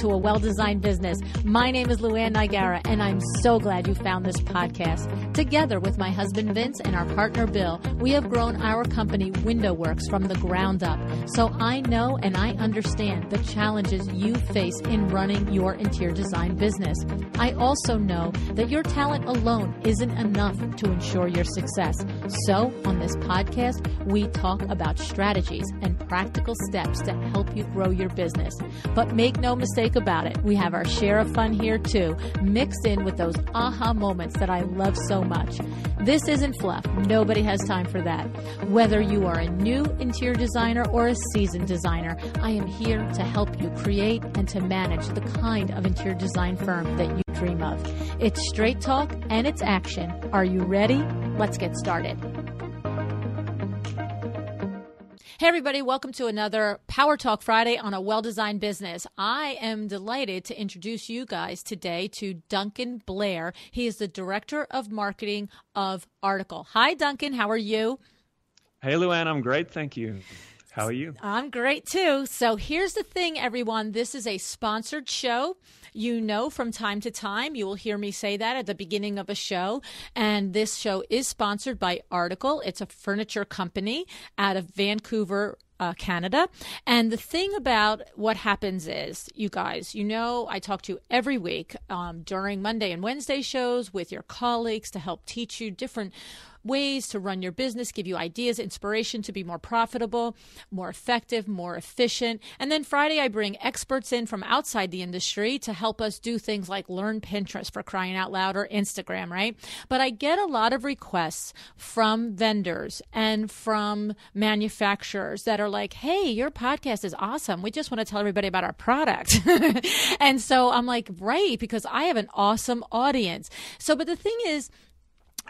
to A Well-Designed Business. My name is Luann Nigara, and I'm so glad you found this podcast. Together with my husband Vince and our partner Bill, we have grown our company WindowWorks from the ground up. So I know and I understand the challenges you face in running your interior design business. I also know that your talent alone isn't enough to ensure your success. So on this podcast, we talk about strategies and practical steps to help you grow your business. But make no mistake about it, we have our share of fun here too, mixed in with those aha moments that I love so much. This isn't fluff. Nobody has time for that. Whether you are a new interior designer or a seasoned designer, I am here to help you create and to manage the kind of interior design firm that you dream of. It's straight talk and it's action. Are you ready? Let's get started. Hey everybody, welcome to another Power Talk Friday on A Well-Designed Business. I am delighted to introduce you guys today to Duncan Blair. He is the Director of Marketing of Article. Hi Duncan, how are you? Hey Luann, I'm great, thank you. How are you? I'm great too. So here's the thing, everyone. This is a sponsored show. You know, from time to time, you will hear me say that at the beginning of a show. And this show is sponsored by Article. It's a furniture company out of Vancouver, Canada. And the thing about what happens is, you guys, you know, I talk to you every week during Monday and Wednesday shows with your colleagues to help teach you different ways to run your business, give you ideas, inspiration to be more profitable, more effective, more efficient. And then Friday, I bring experts in from outside the industry to help us do things like learn Pinterest, for crying out loud, or Instagram, right? But I get a lot of requests from vendors and from manufacturers that are like, hey, your podcast is awesome. We just want to tell everybody about our product. And so I'm like, right, because I have an awesome audience. So, but the thing is,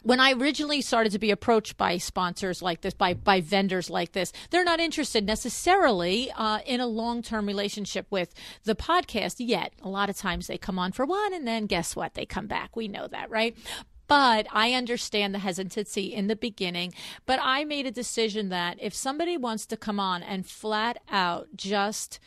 when I originally started to be approached by sponsors like this, by vendors like this, they're not interested necessarily in a long-term relationship with the podcast yet. A lot of times they come on for one and then guess what? They come back. We know that, right? But I understand the hesitancy in the beginning. But I made a decision that if somebody wants to come on and flat out just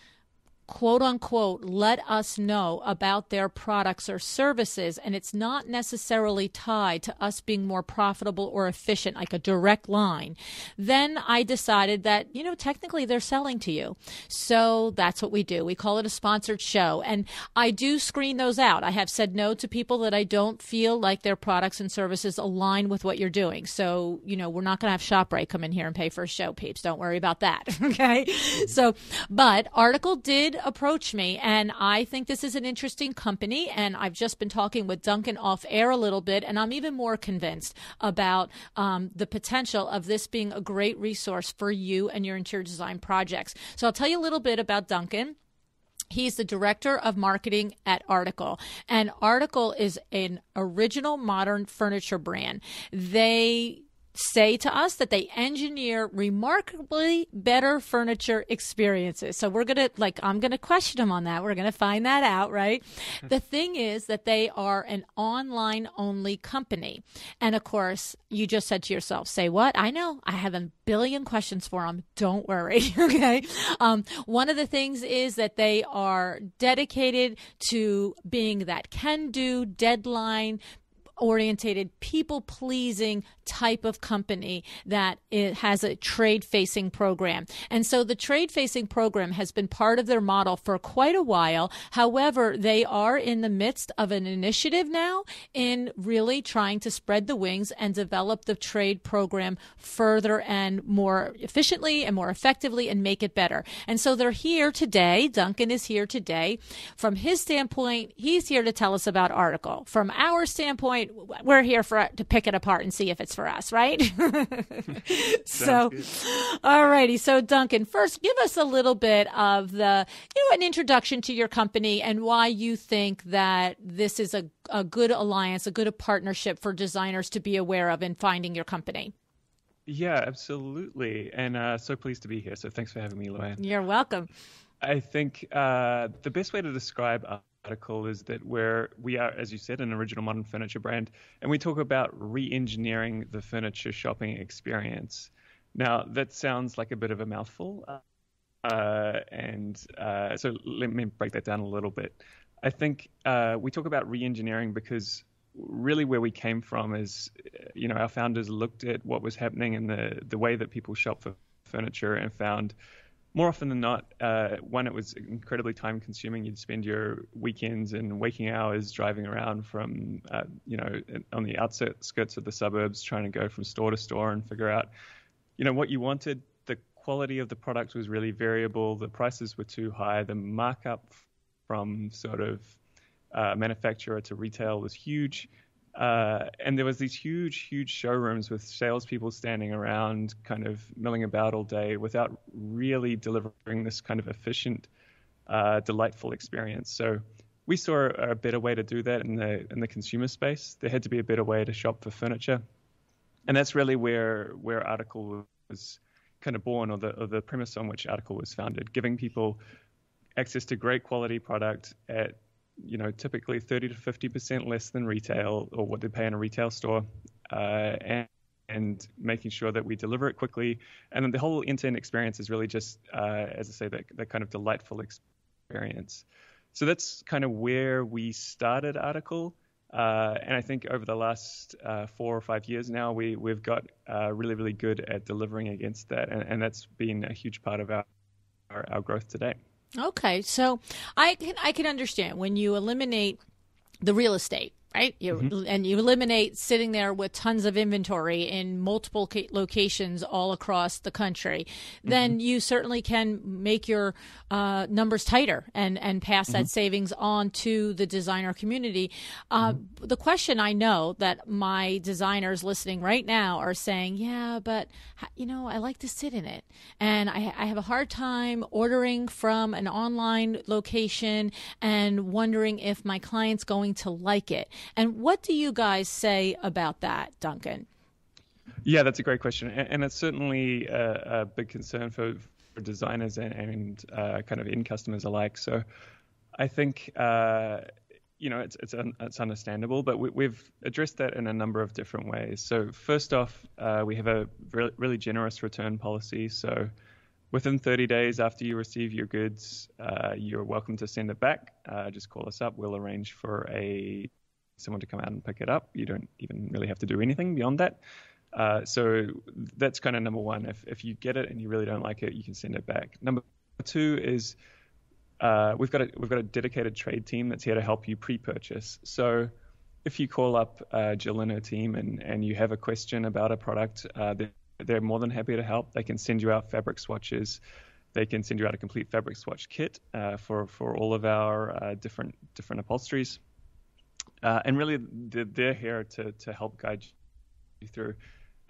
quote unquote, let us know about their products or services, and it's not necessarily tied to us being more profitable or efficient, like a direct line, then I decided that, you know, technically they're selling to you. So that's what we do. We call it a sponsored show. And I do screen those out. I have said no to people that I don't feel like their products and services align with what you're doing. So, you know, we're not going to have ShopRite come in here and pay for a show, peeps. Don't worry about that. Okay. So, but Article did approach me, and I think this is an interesting company, and I've just been talking with Duncan off air a little bit, and I'm even more convinced about the potential of this being a great resource for you and your interior design projects. So I'll tell you a little bit about Duncan. He's the Director of Marketing at Article, and Article is an original modern furniture brand. They say to us that they engineer remarkably better furniture experiences. So we're going to, I'm going to question them on that. We're going to find that out, right? The thing is that they are an online only company. And of course, you just said to yourself, say what? I know. I have a billion questions for them. Don't worry. Okay. One of the things is that they are dedicated to being that can-do, deadline, orientated, people-pleasing type of company that it has a trade-facing program. And so the trade-facing program has been part of their model for quite a while. However, they are in the midst of an initiative now in really trying to spread the wings and develop the trade program further and more efficiently and more effectively and make it better. And so they're here today. Duncan is here today. From his standpoint, he's here to tell us about Article. From our standpoint, we're here to pick it apart and see if it's for us, right? So, all righty. So, Duncan, first, give us a little bit of an introduction to your company and why you think that this is a good alliance, a good partnership for designers to be aware of in finding your company. Yeah, absolutely. And so pleased to be here. So thanks for having me, Luann. You're welcome. I think the best way to describe Article is that we are, as you said, an original modern furniture brand, and we talk about re-engineering the furniture shopping experience. Now, that sounds like a bit of a mouthful, So let me break that down a little bit. I think we talk about re-engineering because really where we came from is, our founders looked at what was happening in the way that people shop for furniture and found more often than not, one, it was incredibly time consuming. You'd spend your weekends and waking hours driving around from, on the outskirts of the suburbs, trying to go from store to store and figure out, what you wanted. The quality of the product was really variable. The prices were too high. The markup from sort of manufacturer to retail was huge. And there was these huge showrooms with salespeople standing around kind of milling about all day without really delivering this kind of efficient, delightful experience. So we saw a better way to do that in the consumer space. There had to be a better way to shop for furniture. And that's really where Article was kind of born, or the premise on which Article was founded, giving people access to great quality product at typically 30 to 50% less than retail or what they pay in a retail store, and making sure that we deliver it quickly. And then the whole end-to-end experience is really just, as I say, that kind of delightful experience. So that's kind of where we started Article. And I think over the last 4 or 5 years now, we've got really, really good at delivering against that. And that's been a huge part of our growth today. Okay, so I can understand when you eliminate the real estate, right? And you eliminate sitting there with tons of inventory in multiple locations all across the country, then you certainly can make your numbers tighter and pass that savings on to the designer community. The question I know that my designers listening right now are saying, yeah, but I like to sit in it, and I have a hard time ordering from an online location and wondering if my client's going to like it. And what do you guys say about that, Duncan? Yeah, that's a great question. And it's certainly a big concern for designers and kind of end customers alike. So I think, it's understandable, but we've addressed that in a number of different ways. So first off, we have a really generous return policy. So within 30 days after you receive your goods, you're welcome to send it back. Just call us up. We'll arrange for someone to come out and pick it up. You don't even really have to do anything beyond that. So that's kind of number one. If you get it and you really don't like it, you can send it back. Number two is we've got a dedicated trade team that's here to help you pre-purchase. So if you call up Jill and her team and you have a question about a product, they're more than happy to help. They can send you out fabric swatches. They can send you out a complete fabric swatch kit for all of our different upholsteries. And really, they're here to help guide you through.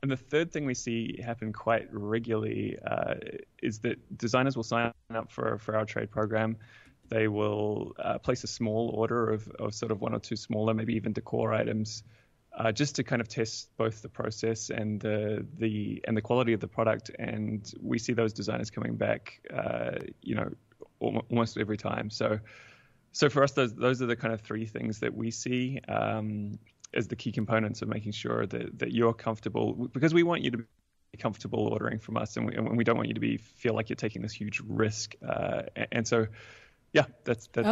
And the third thing we see happen quite regularly is that designers will sign up for our trade program. They will place a small order of sort of one or two smaller, maybe even decor items, just to kind of test both the process and the quality of the product. And we see those designers coming back, almost every time. So for us, those are the kind of three things that we see as the key components of making sure that you're comfortable, because we want you to be comfortable ordering from us, and we don't want you to feel like you're taking this huge risk. And so, yeah, that's pretty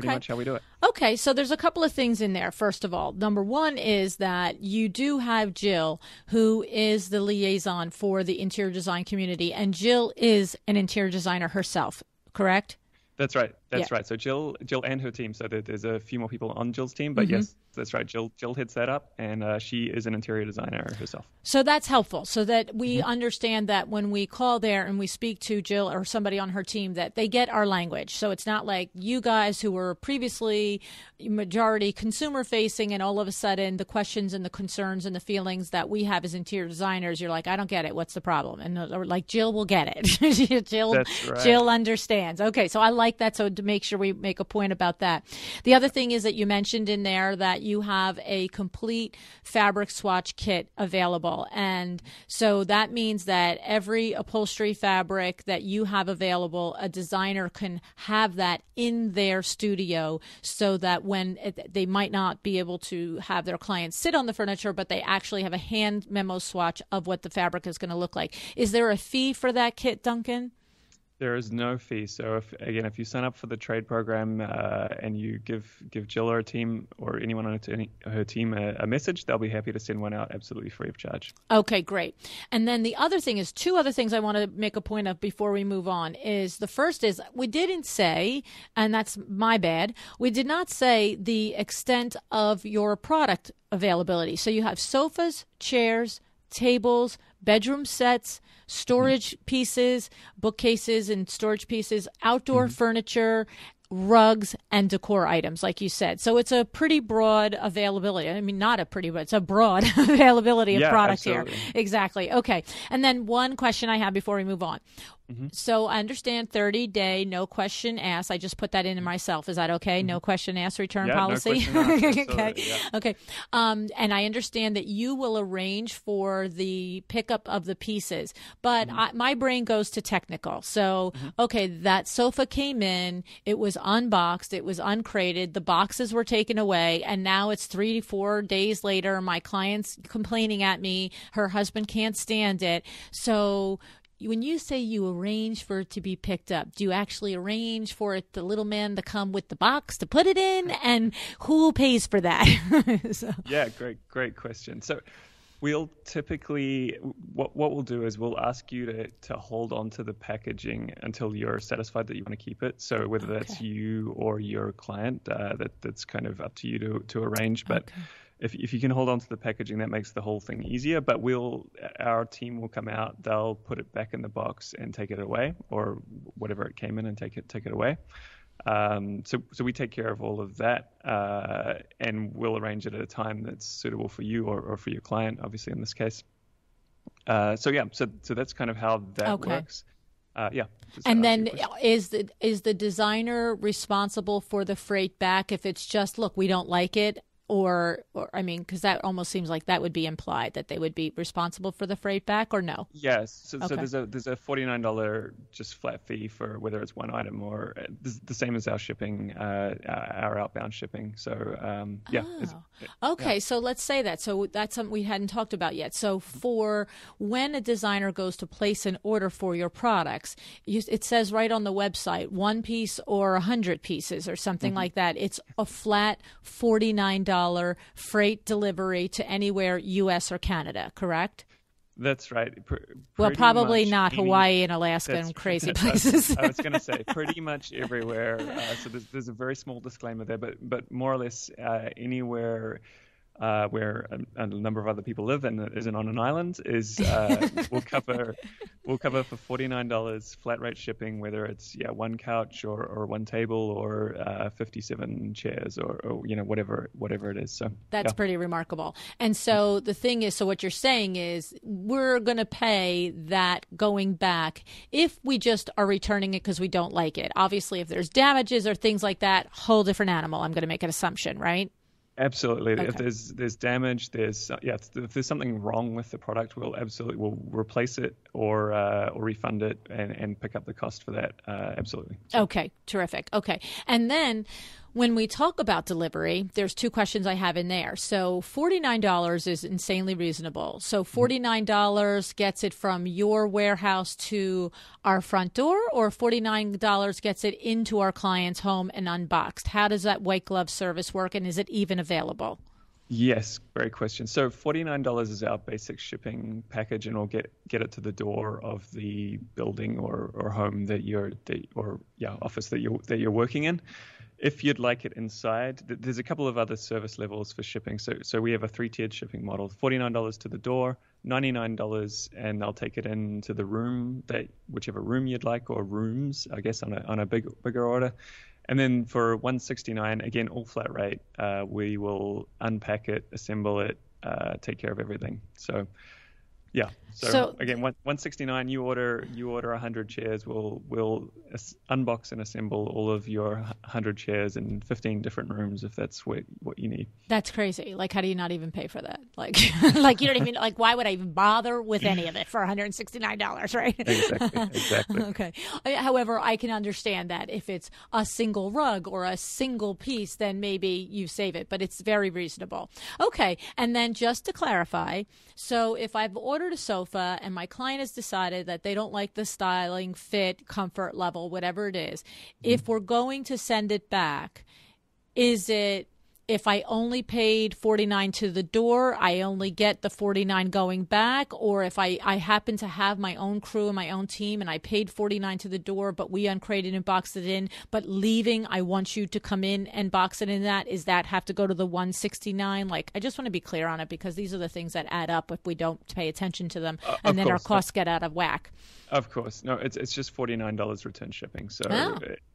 much how we do it. Okay, so there's a couple of things in there. First of all, number one is that you do have Jill, who is the liaison for the interior design community, and Jill is an interior designer herself, correct? That's right. That's right. So Jill and her team. So there's a few more people on Jill's team, but yes, that's right. Jill heads that up, and she is an interior designer herself. So that's helpful, so that we understand that when we call there and we speak to Jill or somebody on her team, that they get our language. So it's not like you guys who were previously majority consumer facing, and all of a sudden the questions and the concerns and the feelings that we have as interior designers, you're like, I don't get it. What's the problem? And like, Jill will get it. Jill understands. Okay, so I like that. So to make sure we make a point about that. The other thing is that you mentioned in there that you have a complete fabric swatch kit available. And so that means that every upholstery fabric that you have available, a designer can have that in their studio, so that when they might not be able to have their clients sit on the furniture, but they actually have a hand memo swatch of what the fabric is going to look like. Is there a fee for that kit, Duncan? There is no fee. So if you sign up for the trade program and you give Jill or her team or anyone on her team a message, they'll be happy to send one out absolutely free of charge. Okay, great. And then the other thing is, two other things I want to make a point of before we move on is, the first is, we didn't say, and that's my bad, we did not say the extent of your product availability. So you have sofas, chairs, tables, bedroom sets, storage pieces, bookcases and storage pieces, outdoor furniture, rugs, and decor items, like you said. So it's a pretty broad availability. I mean, not a pretty, but it's a broad availability of product absolutely. here. Exactly. Okay. And then one question I have before we move on. So I understand 30-day, no question asked. I just put that in myself. Is that okay? No question asked return policy? No question asked. Okay. Yeah. Okay. And I understand that you will arrange for the pickup of the pieces, but my brain goes to technical. So, okay, that sofa came in, it was unboxed, it was uncrated, the boxes were taken away, and now it's 3 to 4 days later. My client's complaining at me. Her husband can't stand it. So when you say you arrange for it to be picked up, do you actually arrange for it, the little man to come with the box to put it in? And who pays for that? Yeah, great question. So we'll typically, what we'll do is we'll ask you to hold on to the packaging until you're satisfied that you want to keep it. So whether that's you or your client, that's kind of up to you to arrange. But if you can hold on to the packaging, that makes the whole thing easier. But our team will come out, they'll put it back in the box and take it away, or whatever it came in, and take it away. So we take care of all of that, and we'll arrange it at a time that's suitable for you or for your client, obviously in this case. So that's kind of how that works. And then is the designer responsible for the freight back if it's just, look, we don't like it? Or I mean, because that almost seems like that would be implied, that they would be responsible for the freight back, or no? Yes. So there's a $49 just flat fee for whether it's one item or the same as our shipping, our outbound shipping. So Okay. So let's say that. So that's something we hadn't talked about yet. So for when a designer goes to place an order for your products, it says right on the website, 1 piece or 100 pieces or something like that. It's a flat $49 freight delivery to anywhere, U.S. or Canada, correct? That's right. Well, probably not Hawaii and Alaska and crazy places. I was going to say pretty much everywhere. So there's a very small disclaimer there, but more or less anywhere where a number of other people live and isn't on an island we'll cover for $49 flat rate shipping, whether it's one couch or one table or 57 chairs or whatever it is. So that's pretty remarkable. And so the thing is, so what you're saying is we're going to pay that going back if we just are returning it because we don't like it. Obviously, if there's damages or things like that, whole different animal. I'm going to make an assumption, right? Absolutely. Okay. If there's damage, if there's something wrong with the product, we'll replace it or refund it and pick up the cost for that. Absolutely. Okay, terrific. Okay, and then when we talk about delivery, there's two questions I have in there. So $49 is insanely reasonable. So $49 gets it from your warehouse to our front door, or $49 gets it into our client's home and unboxed? How does that white glove service work, and is it even available? Yes, great question. So $49 is our basic shipping package, and we'll get it to the door of the building or home office that you're working in. If you'd like it inside, there's a couple of other service levels for shipping. So we have a 3-tiered shipping model: $49 to the door, $99, and they'll take it into the room, whichever room you'd like, or rooms, I guess, on a bigger order. And then for $169, again, all flat rate, we will unpack it, assemble it, take care of everything. So So again, $169. You order 100 chairs. We'll unbox and assemble all of your 100 chairs in 15 different rooms if that's what you need. That's crazy. Like, how do you not even pay for that? Like, you don't even why would I even bother with any of it for $169? Right? Exactly. Okay. However, I can understand that if it's a single rug or a single piece, then maybe you save it. But it's very reasonable. Okay. And then just to clarify, so if I've ordered ordered a sofa and my client has decided that they don't like the styling, fit, comfort level, whatever it is, if we're going to send it back, is it, if I only paid $49 to the door, I only get the $49 going back? Or if I happen to have my own crew and my own team and I paid $49 to the door, but we uncrated and boxed it in, but leaving, I want you to come in and box it in that, is that have to go to the $169? Like, I just want to be clear on it, because these are the things that add up if we don't pay attention to them, and then our costs get out of whack. Of course. No, it's just $49 return shipping. So,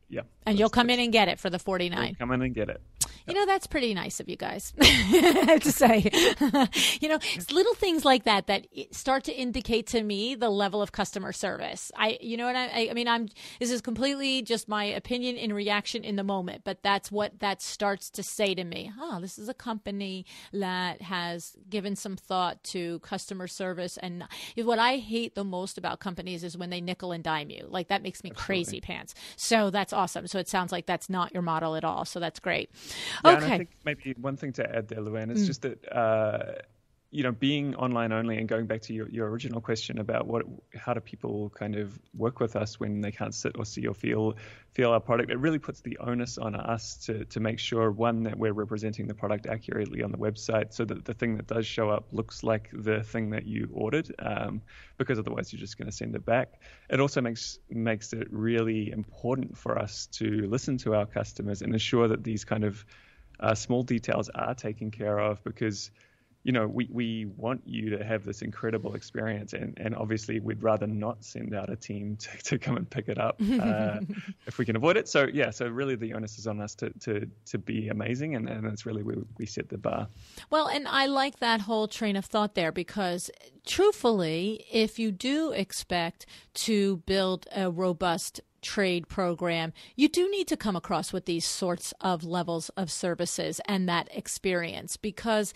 yeah. And you'll come in and get it for the $49. Come in and get it. You know, that's pretty nice of you guys, I have to say. You know, it's little things like that that start to indicate to me the level of customer service. You know what I mean, this is completely just my opinion in reaction in the moment, but that's what that starts to say to me. Oh, this is a company that has given some thought to customer service. And what I hate the most about companies is when they nickel and dime you. Like, that makes me crazy pants. So that's awesome. So it sounds like that's not your model at all. So that's great. Yeah, okay. And I think maybe one thing to add there, Luann, is just that, you know, being online only, and going back to your original question about how do people kind of work with us when they can't sit or see or feel our product, it really puts the onus on us to make sure, one, that we're representing the product accurately on the website, so that the thing that does show up looks like the thing that you ordered, because otherwise you're just going to send it back. It also makes it really important for us to listen to our customers and ensure that these kind of small details are taken care of, because, you know, we want you to have this incredible experience, and obviously we'd rather not send out a team to come and pick it up if we can avoid it. So so really the onus is on us to be amazing, and that's really where we set the bar. Well, and I like that whole train of thought there, because truthfully, if you do expect to build a robust trade program, you do need to come across with these sorts of levels of services and that experience, because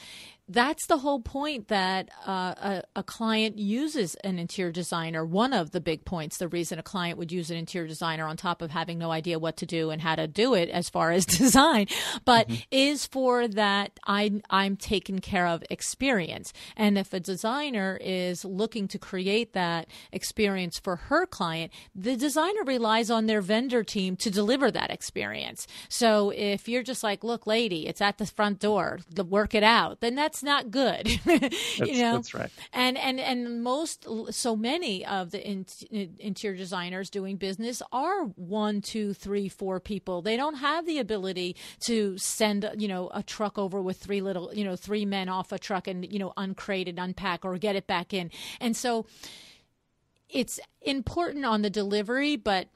that's the whole point that a client uses an interior designer. One of the big points, the reason a client would use an interior designer, on top of having no idea what to do and how to do it as far as design, but is for that I'm taken care of experience. And if a designer is looking to create that experience for her client, the designer relies on their vendor team to deliver that experience. So if you're just like, look, lady, it's at the front door, work it out, then that's not good. You know, that's right. And so many of the interior designers doing business are 1, 2, 3, 4 people. They don't have the ability to send, you know, a truck over with 3 men off a truck and, you know, uncrate it, unpack, or get it back in. And so it's important on the delivery, but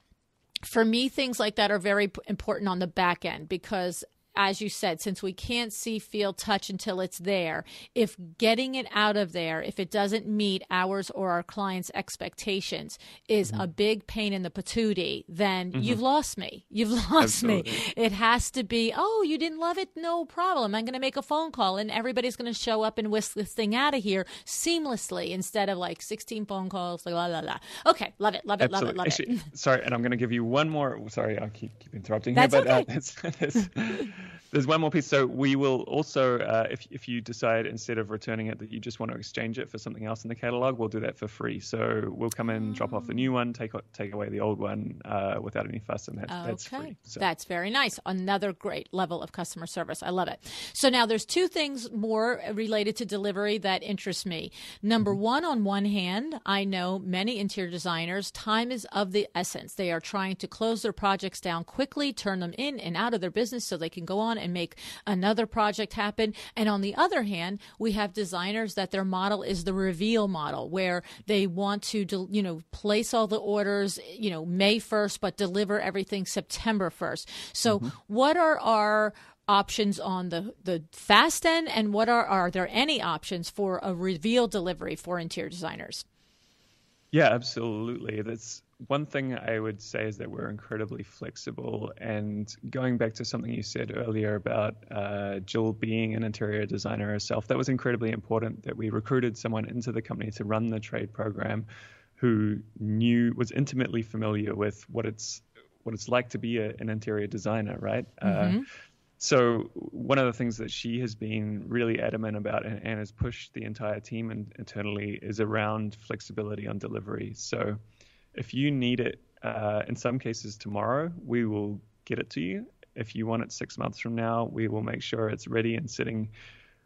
for me, things like that are very important on the back end, because, as you said, since we can't see, feel, touch until it's there, if getting it out of there, if it doesn't meet ours or our clients' expectations, is a big pain in the patootie, then you've lost me. You've lost me. It has to be, oh, you didn't love it? No problem. I'm going to make a phone call and everybody's going to show up and whisk this thing out of here seamlessly, instead of like 16 phone calls, like la la la. Okay, love it, love it, Absolutely. love it, love Actually, it. Sorry, and I'm going to give you one more. Sorry, I'll keep interrupting That's here, but okay. There's one more piece. So we will also, if you decide instead of returning it that you just want to exchange it for something else in the catalog, we'll do that for free. So we'll come in, drop off the new one, take away the old one without any fuss, and that's free. So. That's very nice. Another great level of customer service. I love it. So now there's 2 things more related to delivery that interest me. Number one, on one hand, I know many interior designers, time is of the essence. They are trying to close their projects down quickly, turn them in and out of their business so they can go on and make another project happen. And on the other hand, we have designers that their model is the reveal model, where they want to, place all the orders, May 1st, but deliver everything September 1st. So what are our options on the fast end, and what are there any options for a reveal delivery for interior designers? Yeah, absolutely. That's one thing I would say, is that we're incredibly flexible. And going back to something you said earlier about Jill being an interior designer herself, that was incredibly important, that we recruited someone into the company to run the trade program who was intimately familiar with what it's like to be an interior designer, right? So one of the things that she has been really adamant about and has pushed the entire team internally is around flexibility on delivery. So if you need it, in some cases tomorrow, we will get it to you. If you want it 6 months from now, we will make sure it's ready and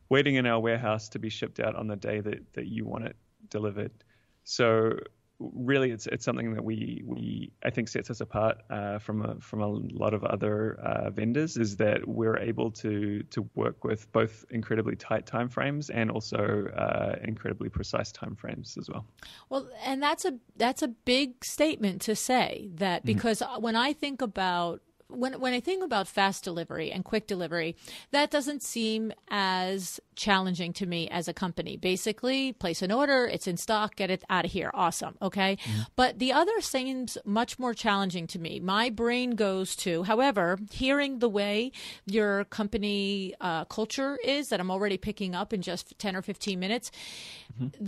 waiting in our warehouse to be shipped out on the day that you want it delivered. So really, it's something that we I think sets us apart from a lot of other vendors, is that we're able to work with both incredibly tight timeframes and also incredibly precise timeframes as well. Well, and that's a big statement to say that, because when I think about when I think about fast delivery and quick delivery, that doesn't seem as challenging to me as a company. Basically, place an order, it's in stock, get it out of here. Awesome. Okay. But the other seems much more challenging to me. My brain goes to, however, hearing the way your company culture is that I'm already picking up in just 10 or 15 minutes,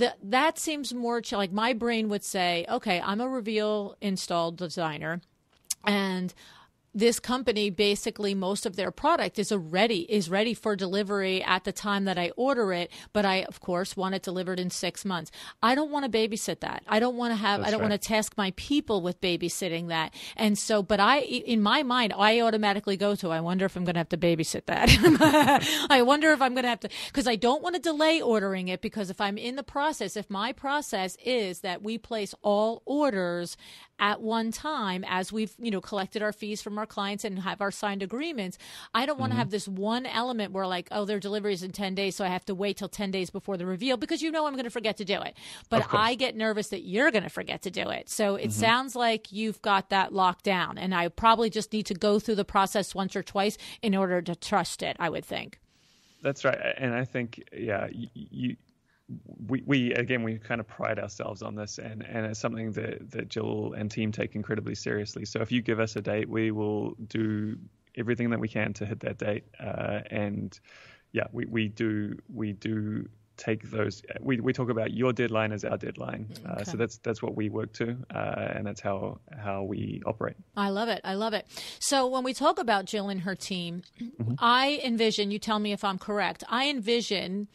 that seems more like my brain would say, okay, I'm a Reveal installed designer, and this company, basically most of their product is ready for delivery at the time that I order it, but I of course want it delivered in 6 months. I don't want to babysit that. I don't want to task my people with babysitting that. And so, but in my mind, I automatically go to, I wonder if I'm going to have to babysit that. I wonder if I'm going to have to, because I don't want to delay ordering it, because if I'm in the process, if my process is that we place all orders at one time as we've, collected our fees from our clients and have our signed agreements, I don't want to have this one element where like, oh, their delivery is in 10 days, so I have to wait till 10 days before the reveal, because I'm going to forget to do it. But I get nervous that you're going to forget to do it. So it sounds like you've got that locked down, and I probably just need to go through the process once or twice in order to trust it, I would think. That's right. And I think, we kind of pride ourselves on this, and it's something that Jill and team take incredibly seriously. So if you give us a date, we will do everything that we can to hit that date. We do take those. We talk about your deadline as our deadline. So that's what we work to, and that's how we operate. I love it. So when we talk about Jill and her team, I envision, you tell me if I'm correct, I envision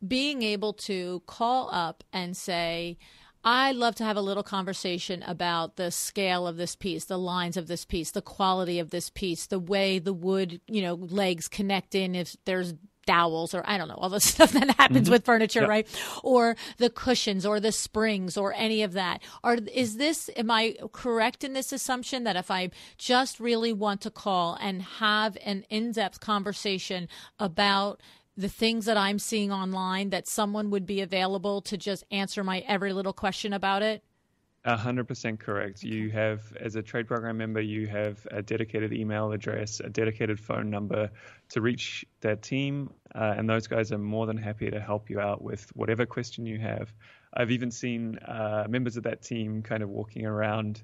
being able to call up and say, I'd love to have a little conversation about the scale of this piece, the lines of this piece, the quality of this piece, the way the wood, legs connect in, if there's dowels, or I don't know, all the stuff that happens with furniture, right? Or the cushions or the springs or any of that. Am I correct in this assumption that if I just really want to call and have an in-depth conversation about the things that I'm seeing online, that someone would be available to just answer my every little question about it? 100% correct. You have, as a trade program member, you have a dedicated email address, a dedicated phone number to reach that team, and those guys are more than happy to help you out with whatever question you have. I've even seen members of that team kind of walking around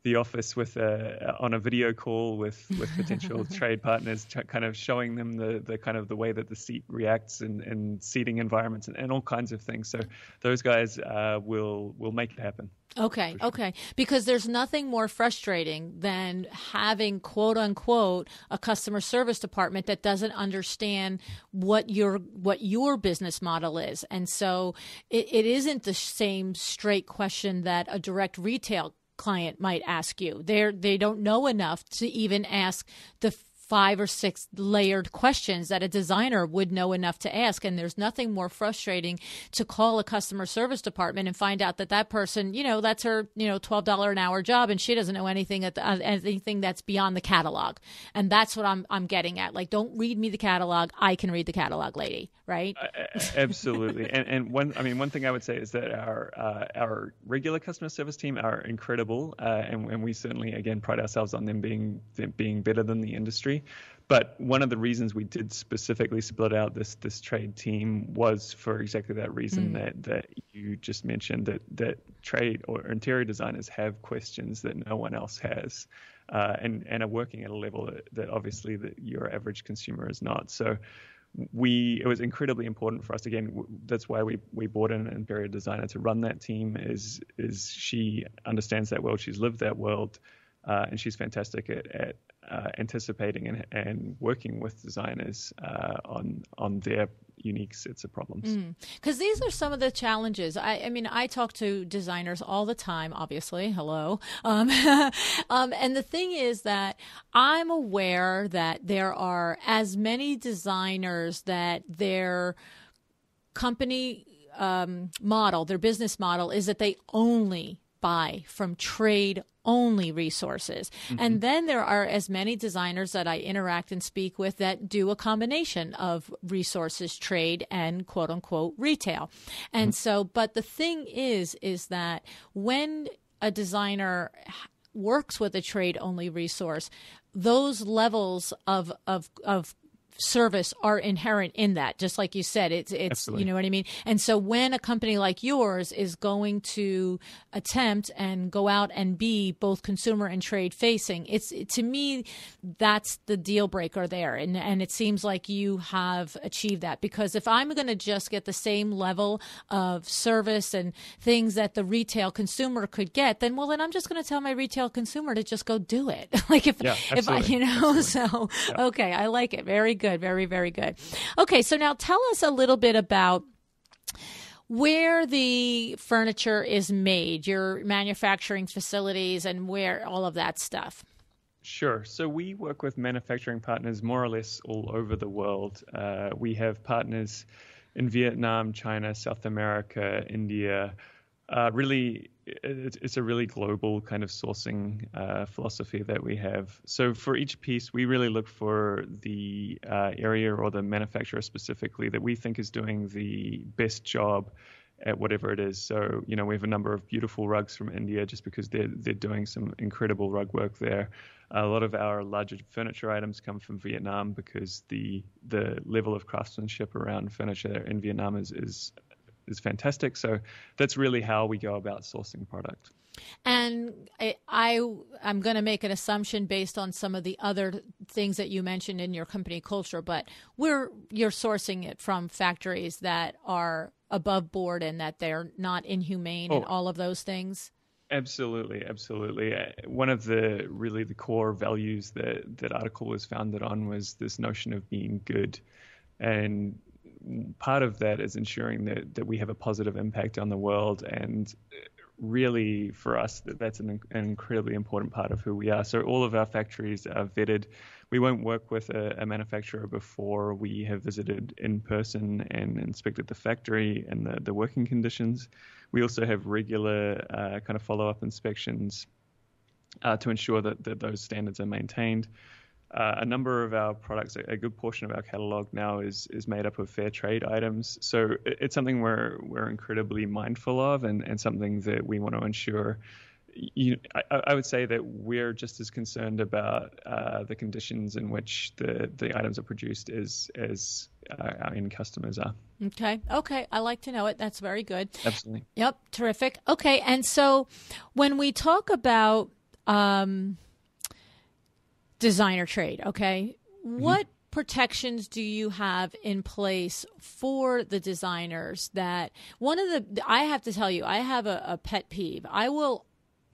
the office on a video call with potential trade partners, kind of showing them the kind of the way that the seat reacts in seating environments and all kinds of things. So those guys will make it happen. Okay. Because there's nothing more frustrating than having, quote unquote, a customer service department that doesn't understand what your business model is. And so it isn't the same straight question that a direct retail client might ask you. They don't know enough to even ask the 5 or 6 layered questions that a designer would know enough to ask. And there's nothing more frustrating to call a customer service department and find out that person, that's her, $12 an hour job, and she doesn't know anything anything that's beyond the catalog. And that's what I'm getting at. Like, don't read me the catalog. I can read the catalog, lady. Right? Absolutely. And one thing I would say is that our regular customer service team are incredible, and we certainly, again, pride ourselves on them being better than the industry. But one of the reasons we did specifically split out this trade team was for exactly that reason that you just mentioned, that trade or interior designers have questions that no one else has, and are working at a level that obviously that your average consumer is not. So it was incredibly important for us. Again, that's why we brought in an interior designer to run that team. Is she understands that world, she's lived that world, and she's fantastic at anticipating and working with designers on their unique sets of problems. Because these are some of the challenges. I mean, I talk to designers all the time, obviously. Hello. And the thing is that I'm aware that there are as many designers that their company model, their business model is that they only buy from trade-only resources. And then there are as many designers that I interact and speak with that do a combination of resources, trade, and quote-unquote retail. And so, but the thing is that when a designer works with a trade-only resource, those levels of service are inherent in that. Just like you said, it's Absolutely. you know what I mean? And so when a company like yours is going to attempt and go out and be both consumer and trade facing, to me, that's the deal breaker there. And it seems like you have achieved that, because if I'm going to just get the same level of service and things that the retail consumer could get, then I'm just going to tell my retail consumer to just go do it. Like if I, Absolutely. so, okay, I like it. Very good. Very, very good. Okay, so now tell us a little bit about where the furniture is made, your manufacturing facilities, and where all of that stuff. Sure. So we work with manufacturing partners more or less all over the world. We have partners in Vietnam, China, South America, India. Really, it's a really global kind of sourcing philosophy that we have. So for each piece, we really look for the area or the manufacturer specifically that we think is doing the best job at whatever it is. So, we have a number of beautiful rugs from India just because they're doing some incredible rug work there. A lot of our larger furniture items come from Vietnam because the level of craftsmanship around furniture in Vietnam is fantastic. So that's really how we go about sourcing product. And I'm going to make an assumption based on some of the other things that you mentioned in your company culture, but you're sourcing it from factories that are above board and that they're not inhumane and all of those things. Absolutely. One of the core values that article was founded on was this notion of being good. And part of that is ensuring that we have a positive impact on the world. And really, for us, that's an incredibly important part of who we are. So all of our factories are vetted. We won't work with a manufacturer before we have visited in person and inspected the factory and the working conditions. We also have regular kind of follow-up inspections to ensure that those standards are maintained. A number of our products, a good portion of our catalog now is made up of fair trade items. So it's something we're incredibly mindful of and something that we want to ensure. I would say that we're just as concerned about the conditions in which the items are produced as our end customers are. Okay. I like to know it. That's very good. Absolutely. Yep. Terrific. Okay. And so when we talk about designer trade, okay, what protections do you have in place for the designers? That I have to tell you, I have a pet peeve. I will,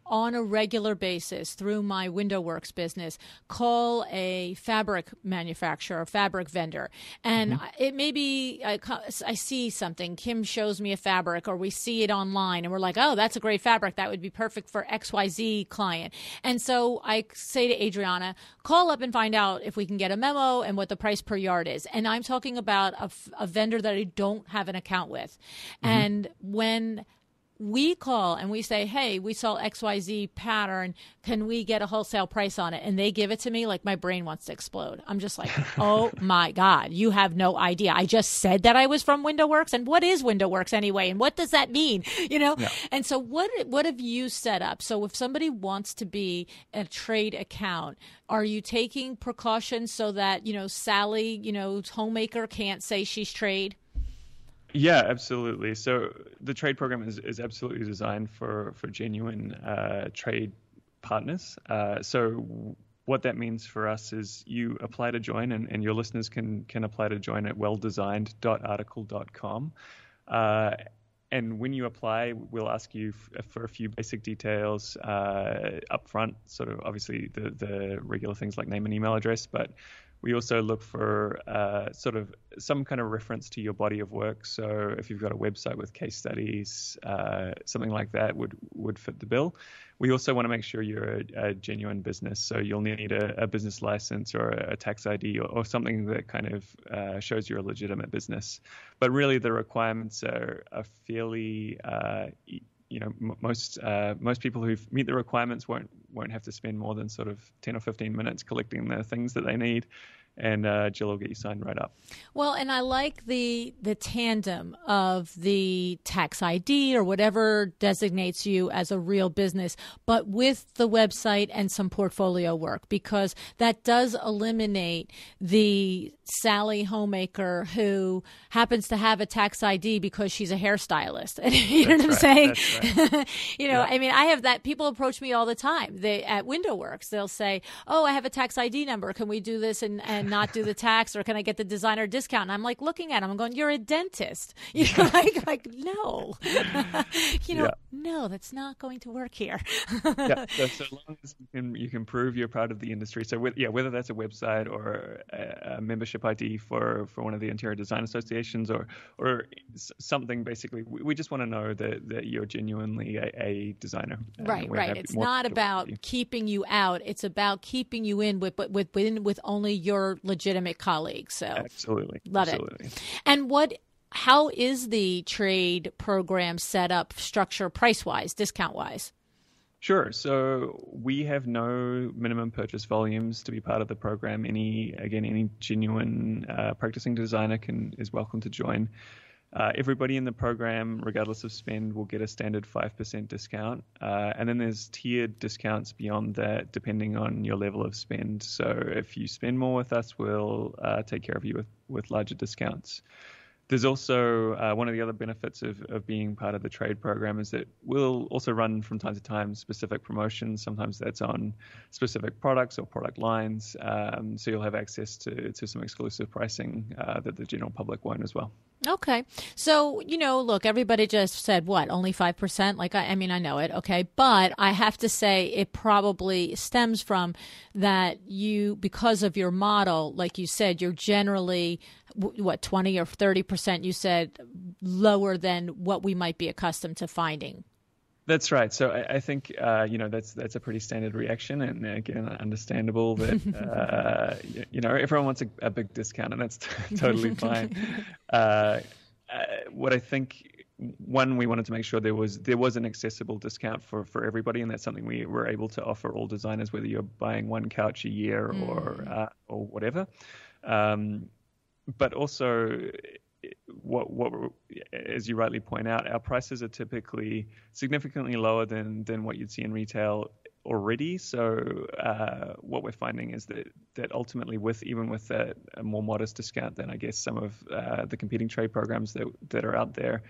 on a regular basis through my WindowWorks business, call a fabric manufacturer, a fabric vendor. And it may be, I see something, Kim shows me a fabric, or we see it online and we're like, oh, that's a great fabric. That would be perfect for XYZ client. And so I say to Adriana, call up and find out if we can get a memo and what the price per yard is. And I'm talking about a vendor that I don't have an account with. And when we call and we say, hey, we saw XYZ pattern, can we get a wholesale price on it? And they give it to me, like my brain wants to explode. I'm just like, oh my God, you have no idea. I just said that I was from WindowWorks, and what is WindowWorks anyway? And what does that mean? Yeah. And so what have you set up? So if somebody wants to be a trade account, are you taking precautions so that, Sally, homemaker can't say she's trade? Yeah, absolutely. So the trade program is absolutely designed for genuine trade partners. So what that means for us is you apply to join, and your listeners can apply to join at welldesigned.article.com. And when you apply, we'll ask you for a few basic details up front, sort of obviously the regular things like name and email address, but we also look for sort of some kind of reference to your body of work. So if you've got a website with case studies, something like that would fit the bill. We also want to make sure you're a genuine business. So you'll need a business license or a tax ID or something that kind of shows you're a legitimate business. But really the requirements are fairly most people who meet the requirements won't have to spend more than sort of 10 or 15 minutes collecting the things that they need, and Jill will get you signed right up. Well, and I like the tandem of the tax ID or whatever designates you as a real business, but with the website and some portfolio work, because that does eliminate the Sally homemaker who happens to have a tax ID because she's a hairstylist. You know what I'm saying? That's right. I mean, I have that. People approach me all the time. At WindowWorks, they'll say, "Oh, I have a tax ID number. Can we do this and not do the tax, or can I get the designer discount?" And I'm like looking at them, I'm going, "You're a dentist." Like no, no, that's not going to work here. So long as you can prove you're part of the industry. So whether that's a website or a membership ID for one of the interior design associations or something, basically, we just want to know that you're genuinely a designer. Right. It's not about keeping you out. It's about keeping you in with only your legitimate colleagues. So absolutely, love it. And how is the trade program set up, structure, price-wise, discount-wise? Sure. So we have no minimum purchase volumes to be part of the program. Any genuine practicing designer is welcome to join. Everybody in the program, regardless of spend, will get a standard 5% discount. And then there's tiered discounts beyond that, depending on your level of spend. So if you spend more with us, we'll take care of you with larger discounts. There's also one of the other benefits of being part of the trade program is that we'll also run from time to time specific promotions. Sometimes that's on specific products or product lines. So you'll have access to some exclusive pricing that the general public won't as well. Okay. So, look, everybody just said what? Only 5%? Like, I mean, I know it. Okay. But I have to say it probably stems from that because of your model, like you said, you're generally 20 or 30%, you said, lower than what we might be accustomed to finding. That's right. So I think that's a pretty standard reaction, and again, understandable that everyone wants a big discount, and that's totally fine. What I think, one, we wanted to make sure there was an accessible discount for everybody, and that's something we were able to offer all designers, whether you're buying one couch a year or whatever. But also, as you rightly point out, our prices are typically significantly lower than what you'd see in retail already. So what we're finding is that ultimately, even with a more modest discount than I guess some of the competing trade programs that are out there,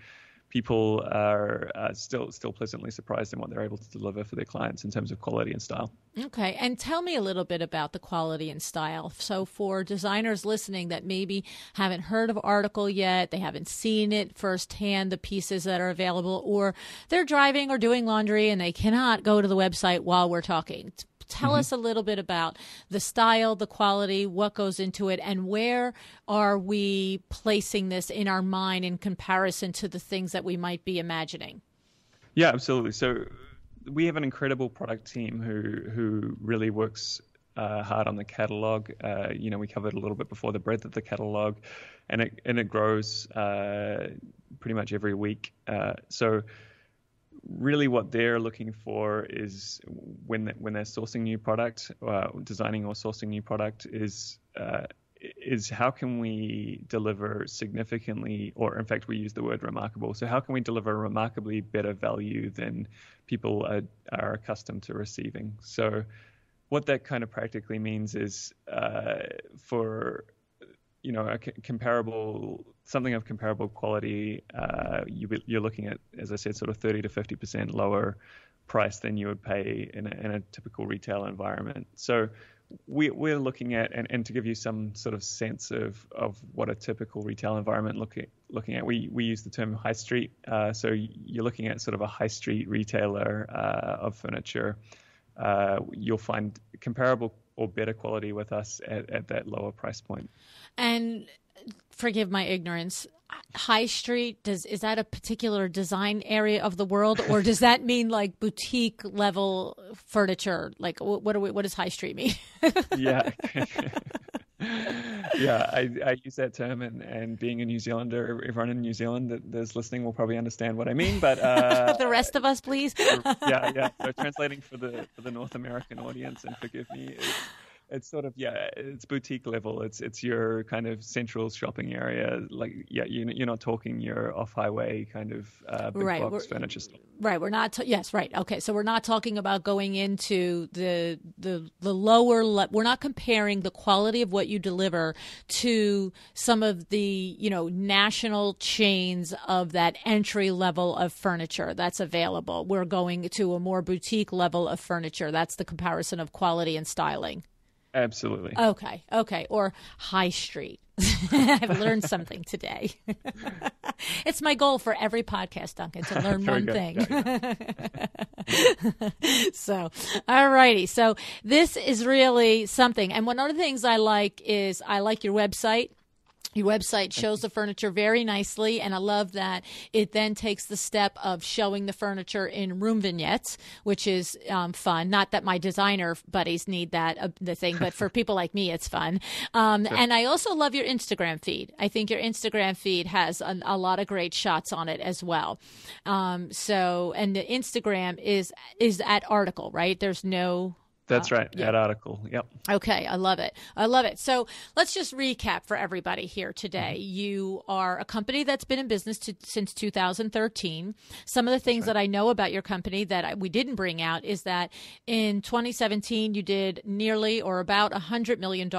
people are still pleasantly surprised in what they're able to deliver for their clients in terms of quality and style. Okay. And tell me a little bit about the quality and style. So for designers listening that maybe haven't heard of Article yet, they haven't seen it firsthand, the pieces that are available, or they're driving or doing laundry and they cannot go to the website while we're talking. Tell us a little bit about the style, the quality, what goes into it, and where are we placing this in our mind in comparison to the things that we might be imagining? Yeah, absolutely. So we have an incredible product team who really works hard on the catalog. We covered a little bit before the breadth of the catalog, and it grows pretty much every week. So really what they're looking for is when they're sourcing new product, designing or sourcing new product, is how can we deliver significantly, or in fact we use the word remarkable. So how can we deliver remarkably better value than people are accustomed to receiving? So what that kind of practically means is for something of comparable quality, you're looking at, as I said, sort of 30 to 50% lower price than you would pay in a typical retail environment. So we're looking at, and to give you some sort of sense of what a typical retail environment looking at, we use the term high street. So you're looking at sort of a high street retailer of furniture. You'll find comparable or better quality with us at that lower price point. And forgive my ignorance, high street, is that a particular design area of the world, or does that mean like boutique level furniture? Like what does high street mean? Yeah. Yeah, I use that term, and being a New Zealander, everyone in New Zealand that is listening will probably understand what I mean. But the rest of us, please. Yeah. So translating for the North American audience, and forgive me, it's sort of, it's boutique level. It's your kind of central shopping area. Like, you're not talking your off highway kind of big box furniture store. Right. We're not. Yes. Right. Okay. So we're not talking about going into the lower. We're not comparing the quality of what you deliver to some of the national chains of that entry level of furniture that's available. We're going to a more boutique level of furniture. That's the comparison of quality and styling. Absolutely. Okay. Or high street. I've learned something today. It's my goal for every podcast, Duncan, to learn one thing. So, all righty. So this is really something. And one of the things I like is your website. Your website shows the furniture very nicely, and I love that it then takes the step of showing the furniture in room vignettes, which is fun. Not that my designer buddies need that, the thing, but for people like me, it's fun. Sure. And I also love your Instagram feed. I think your Instagram feed has a lot of great shots on it as well. And the Instagram is at article, right? There's no... That's right. Yeah. That article. Yep. Okay. I love it. So let's just recap for everybody here today. Mm-hmm. You are a company that's been in business since 2013. Some of the things that I know about your company that we didn't bring out is that in 2017, you did nearly or about $100 million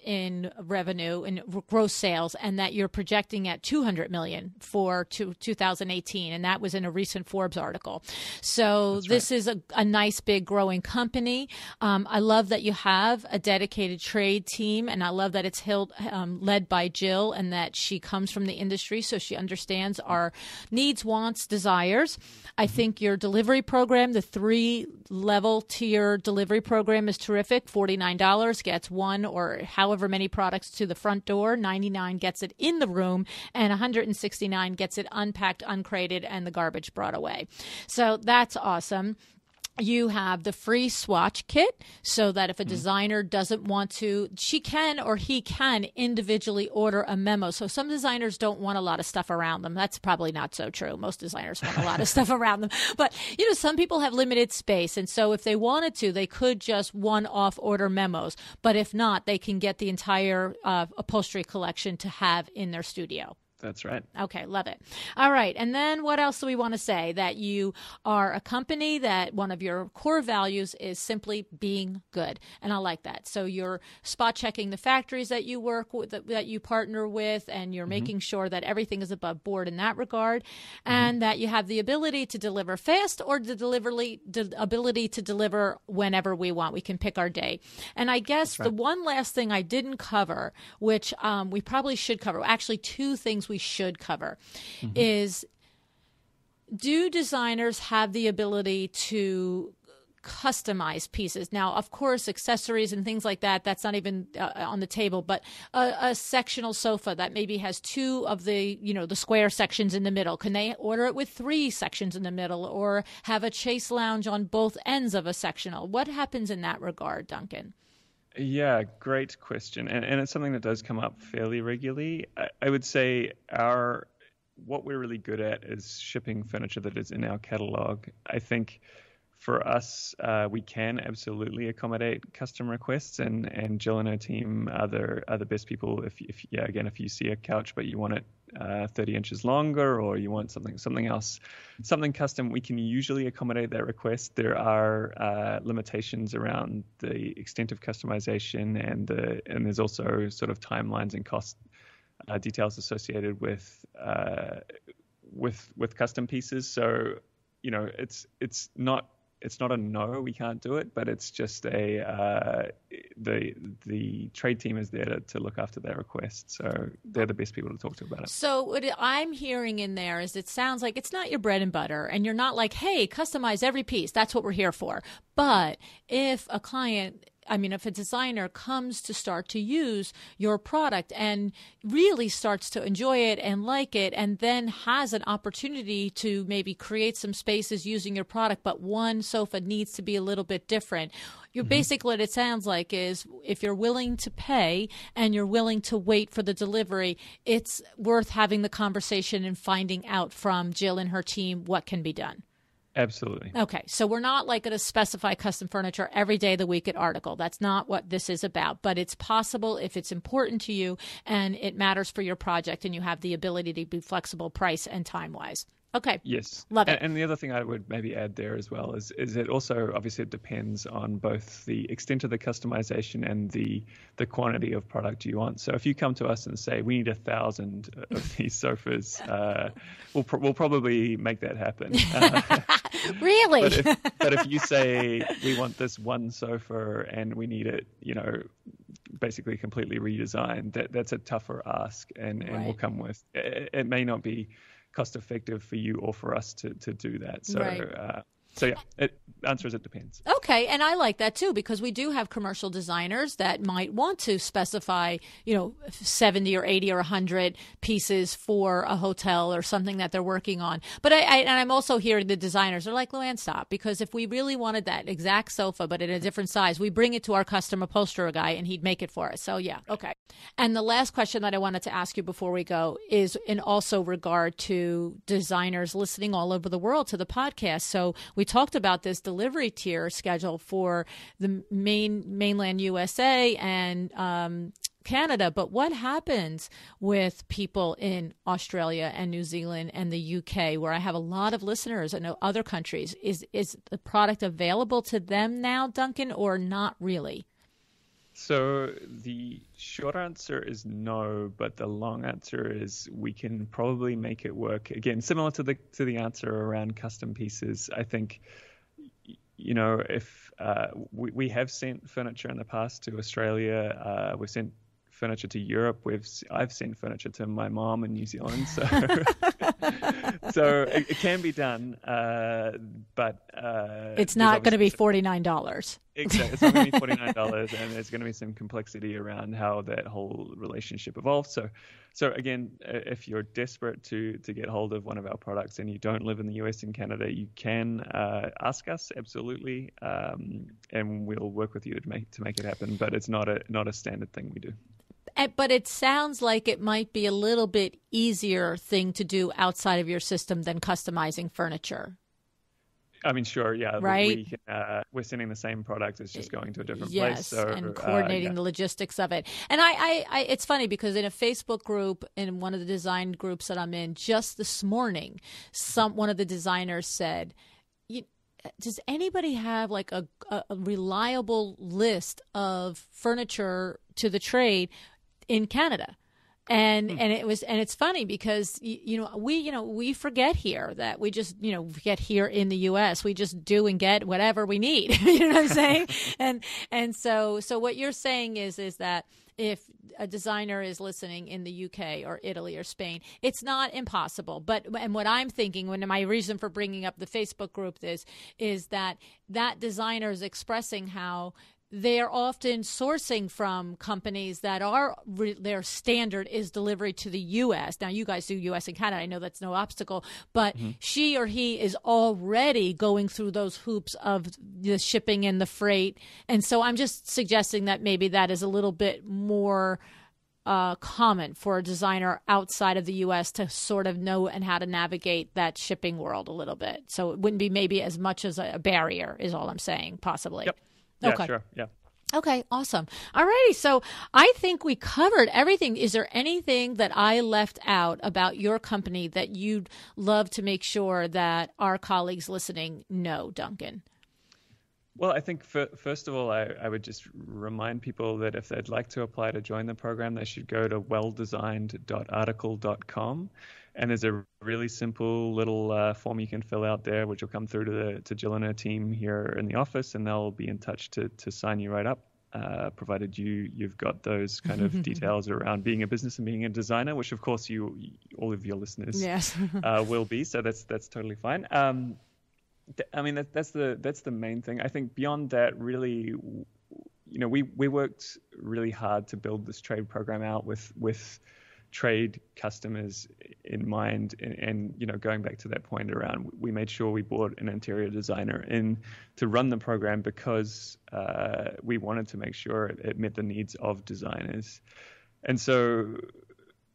in revenue and gross sales, and that you're projecting at $200 million for 2018. And that was in a recent Forbes article. So this is a nice, big, growing company. I love that you have a dedicated trade team, and I love that it's led by Jill, and that she comes from the industry, so she understands our needs, wants, desires. I think your delivery program, the 3-level tier delivery program, is terrific. $49 gets one or however many products to the front door. $99 gets it in the room, and $169 gets it unpacked, uncrated, and the garbage brought away. So that's awesome. You have the free swatch kit, so that if a designer doesn't want to, she can or he can individually order a memo. So some designers don't want a lot of stuff around them. That's probably not so true. Most designers want a lot of stuff around them. But, some people have limited space. And so if they wanted to, they could just one-off order memos. But if not, they can get the entire upholstery collection to have in their studio. That's right. Okay, love it. All right. And then what else do we want to say? That you are a company that one of your core values is simply being good. And I like that. So you're spot checking the factories that you work with, that you partner with, and you're making sure that everything is above board in that regard, and that you have the ability to deliver fast or the ability to deliver whenever we want. We can pick our day. And I guess the one last thing I didn't cover, which we probably should cover, actually two things we should cover, is, do designers have the ability to customize pieces? Now, of course, accessories and things like that, that's not even on the table, but a sectional sofa that maybe has 2 of the, the square sections in the middle. Can they order it with 3 sections in the middle, or have a chase lounge on both ends of a sectional? What happens in that regard, Duncan? Yeah, great question. And it's something that does come up fairly regularly. I would say what we're really good at is shipping furniture that is in our catalog. I think for us, we can absolutely accommodate custom requests, and Jill and her team are the best people. If you see a couch but you want it 30 inches longer, or you want something else, something custom, we can usually accommodate that request. There are limitations around the extent of customization, and there's also sort of timelines and cost details associated with custom pieces. So it's not a no, we can't do it, but it's just the trade team is there to look after their requests. So they're the best people to talk to about it. So what I'm hearing in there is it sounds like it's not your bread and butter, and you're not like, hey, customize every piece. That's what we're here for. But if if a designer comes to start to use your product and really starts to enjoy it and like it, and then has an opportunity to maybe create some spaces using your product, but one sofa needs to be a little bit different. Basically what it sounds like is if you're willing to pay and you're willing to wait for the delivery, it's worth having the conversation and finding out from Jill and her team what can be done. Absolutely. Okay, so we're not like going to specify custom furniture every day of the week at Article. That's not what this is about, but it's possible if it's important to you and it matters for your project and you have the ability to be flexible price and time-wise. Okay. Yes. Love it. And the other thing I would maybe add there as well is it also obviously it depends on both the extent of the customization and the quantity of product you want. So if you come to us and say we need 1,000 of these sofas, we'll probably make that happen. Really? But if you say we want this one sofa and we need it, basically completely redesigned, that's a tougher ask, and Right. will come with it may not be cost effective for you or for us to do that. So, Right. Answer is it depends. Okay, and I like that too because we do have commercial designers that might want to specify, 70 or 80 or 100 pieces for a hotel or something that they're working on. But I'm also hearing the designers are like, Luann, stop, because if we really wanted that exact sofa but in a different size, we bring it to our custom upholsterer guy and he'd make it for us. So yeah, okay. And the last question that I wanted to ask you before we go is in also regard to designers listening all over the world to the podcast. So we talked about this delivery tier schedule for the mainland USA and Canada, but what happens with people in Australia and New Zealand and the UK, where I have a lot of listeners and other countries? Is the product available to them now, Duncan, or not really? So the short answer is no, but the long answer is we can probably make it work. Again, similar to the answer around custom pieces. I think, if we have sent furniture in the past to Australia, we've sent furniture to Europe. I've sent furniture to my mom in New Zealand, so so it can be done, but it's not going to be $49. Exactly, it's not going to be $49, and there's going to be some complexity around how that whole relationship evolves. So again, if you're desperate to get hold of one of our products and you don't live in the US and Canada, you can ask us, absolutely, and we'll work with you to make it happen. But it's not a standard thing we do. But it sounds like it might be a little bit easier thing to do outside of your system than customizing furniture. I mean, sure, yeah. Right? We're sending the same product. It's just going to a different place. Yes, so, and coordinating the logistics of it. And I it's funny because in a Facebook group, in one of the design groups that I'm in, just this morning, one of the designers said, does anybody have like a reliable list of furniture to the trade in Canada? And it's funny because we forget here that we just get here in the U.S. we just do and get whatever we need. You know what I'm saying? and so what you're saying is that if a designer is listening in the UK or Italy or Spain, it's not impossible. And what I'm thinking, when my reason for bringing up the Facebook group is that designer is expressing how they're often sourcing from companies that their standard is delivery to the U.S. Now, you guys do U.S. and Canada. I know that's no obstacle, but she or he is already going through those hoops of the shipping and the freight. And so I'm just suggesting that maybe that is a little bit more common for a designer outside of the U.S. to sort of know and how to navigate that shipping world a little bit. So it wouldn't be maybe as much as a barrier is all I'm saying, possibly. Yep. Yeah, okay. Sure. Yeah. Okay, awesome. All righty. So I think we covered everything. Is there anything that I left out about your company that you'd love to make sure that our colleagues listening know, Duncan? Well, I think first of all, I would just remind people that if they'd like to apply to join the program, they should go to welldesigned.article.com. And there's a really simple little form you can fill out there, which will come through to Jill and her team here in the office, and they'll be in touch to sign you right up. provided you've got those kind of details around being a business and being a designer, which of course all of your listeners will be. So that's totally fine. I mean, that's the main thing. I think beyond that, really, we worked really hard to build this trade program out with trade customers in mind, and going back to that point around, we made sure we brought an interior designer in to run the program because we wanted to make sure it met the needs of designers. And so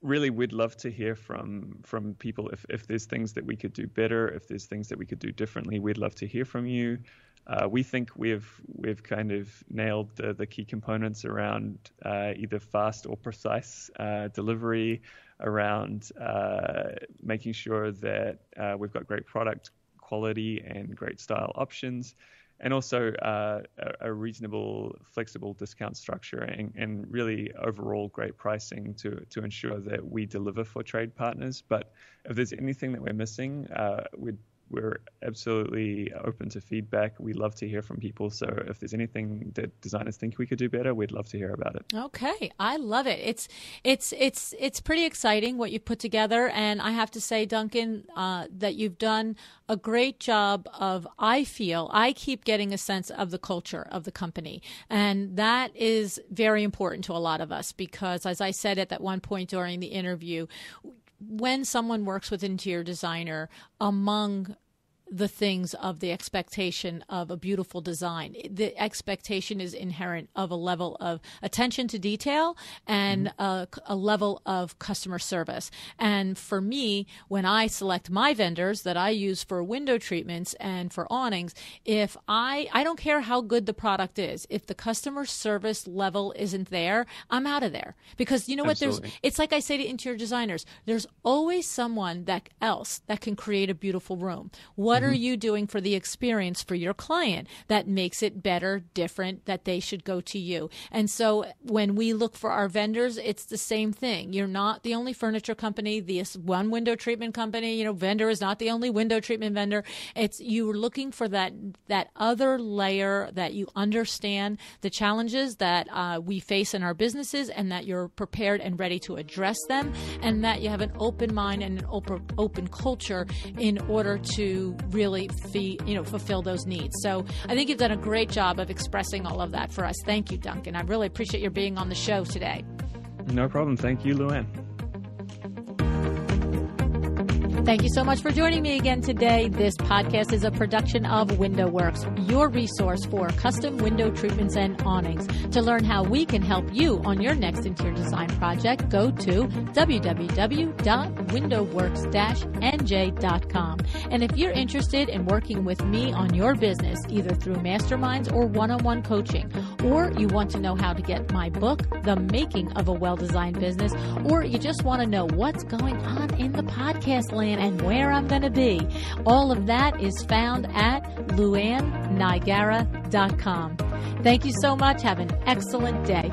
really, we'd love to hear from people if there's things that we could do better, if there's things that we could do differently. We'd love to hear from you. We think we've kind of nailed the key components around either fast or precise delivery, around making sure that we've got great product quality and great style options, and also a reasonable, flexible discount structure, and really overall great pricing to ensure that we deliver for trade partners. But if there's anything that we're missing, we're absolutely open to feedback. We love to hear from people. So if there's anything that designers think we could do better, we'd love to hear about it. Okay. I love it. It's pretty exciting what you put together. And I have to say, Duncan, that you've done a great job of, I keep getting a sense of the culture of the company. And that is very important to a lot of us because, as I said at that one point during the interview, when someone works with an interior designer, among the things of the expectation of a beautiful design, the expectation is inherent of a level of attention to detail and a level of customer service. And for me, when I select my vendors that I use for window treatments and for awnings, if I don't care how good the product is, if the customer service level isn't there, I'm out of there. Because you know Absolutely. What, it's like I say to interior designers, there's always someone else that can create a beautiful room. What are you doing for the experience for your client that makes it better, different, that they should go to you? And so when we look for our vendors, it's the same thing. You're not the only furniture company, this one window treatment company, vendor is not the only window treatment vendor. It's you're looking for that other layer, that you understand the challenges that we face in our businesses, and that you're prepared and ready to address them, and that you have an open mind and an open culture in order to really fulfill those needs. So I think you've done a great job of expressing all of that for us. Thank you, Duncan. I really appreciate your being on the show today. No problem. Thank you, Luann. Thank you so much for joining me again today. This podcast is a production of WindowWorks, your resource for custom window treatments and awnings. To learn how we can help you on your next interior design project, go to www.windowworks-nj.com. And if you're interested in working with me on your business, either through masterminds or one-on-one coaching, or you want to know how to get my book, The Making of a Well-Designed Business, or you just want to know what's going on in the podcast land and where I'm going to be, all of that is found at luannigara.com. Thank you so much. Have an excellent day.